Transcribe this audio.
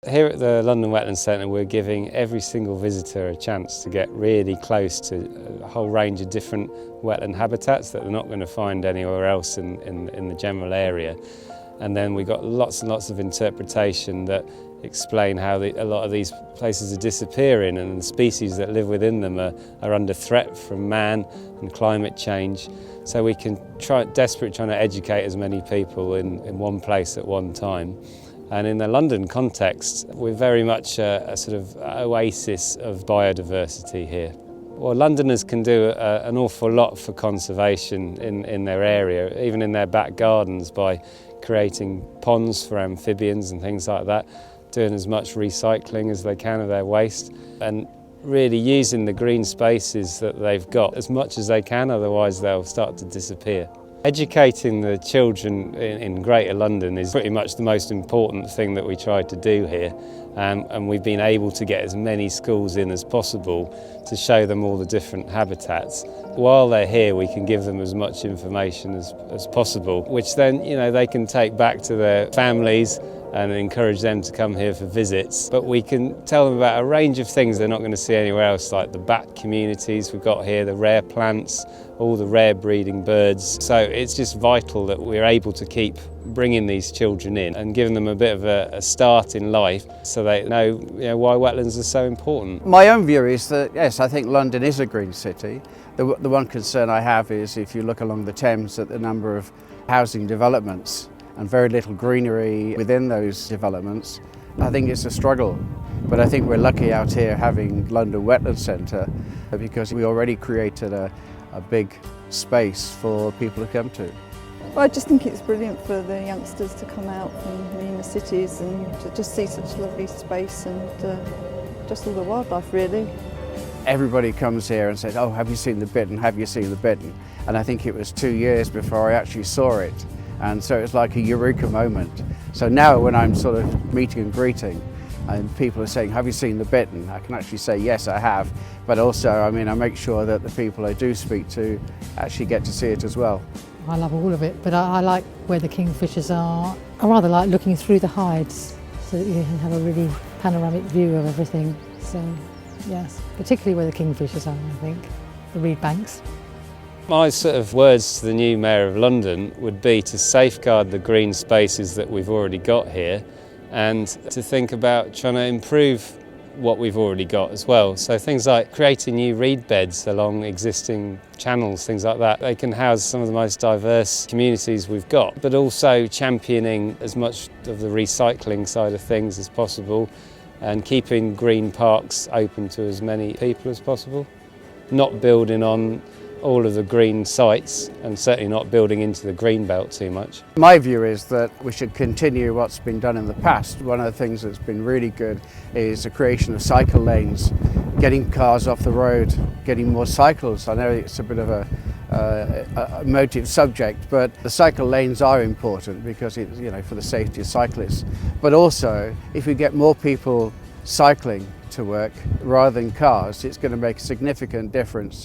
Here at the London Wetlands Centre, we're giving every single visitor a chance to get really close to a whole range of different wetland habitats that they're not going to find anywhere else in the general area. And then we've got lots and lots of interpretation that explain how a lot of these places are disappearing, and the species that live within them are under threat from man and climate change. So we can desperately trying to educate as many people in one place at one time. And in the London context, we're very much a sort of oasis of biodiversity here. Well, Londoners can do an awful lot for conservation in their area, even in their back gardens, by creating ponds for amphibians and things like that, doing as much recycling as they can of their waste, and really using the green spaces that they've got as much as they can, otherwise they'll start to disappear. Educating the children in Greater London is pretty much the most important thing that we try to do here, and we've been able to get as many schools in as possible to show them all the different habitats. While they're here, we can give them as much information as possible, which then they can take back to their families and encourage them to come here for visits. But we can tell them about a range of things they're not going to see anywhere else, like the bat communities we've got here, the rare plants, all the rare breeding birds. So it's just vital that we're able to keep bringing these children in and giving them a bit of a start in life so they know, why wetlands are so important. My own view is that, yes, I think London is a green city. The one concern I have is if you look along the Thames at the number of housing developments and very little greenery within those developments, I think it's a struggle. But I think we're lucky out here having London Wetlands Centre because we already created a big space for people to come to. Well, I just think it's brilliant for the youngsters to come out from the inner cities and to just see such lovely space and just all the wildlife, really. Everybody comes here and says, "Oh, have you seen the bittern? Have you seen the bittern?" And I think it was 2 years before I actually saw it. And so it's like a eureka moment. So now when I'm sort of meeting and greeting and people are saying, "Have you seen the bittern?" I can actually say, yes, I have. But also, I make sure that the people I do speak to actually get to see it as well. I love all of it, but I like where the kingfishers are. I rather like looking through the hides so that you can have a really panoramic view of everything. So, yes, particularly where the kingfishers are, I think, the reed banks. My sort of words to the new Mayor of London would be to safeguard the green spaces that we've already got here and to think about trying to improve what we've already got as well. So things like creating new reed beds along existing channels, things like that. They can house some of the most diverse communities we've got, but also championing as much of the recycling side of things as possible and keeping green parks open to as many people as possible. Not building on all of the green sites and certainly not building into the green belt too much. My view is that we should continue what's been done in the past. One of the things that's been really good is the creation of cycle lanes, getting cars off the road, getting more cycles. I know it's a bit of a emotive subject, but the cycle lanes are important because it's, for the safety of cyclists. But also, if we get more people cycling to work rather than cars, it's going to make a significant difference.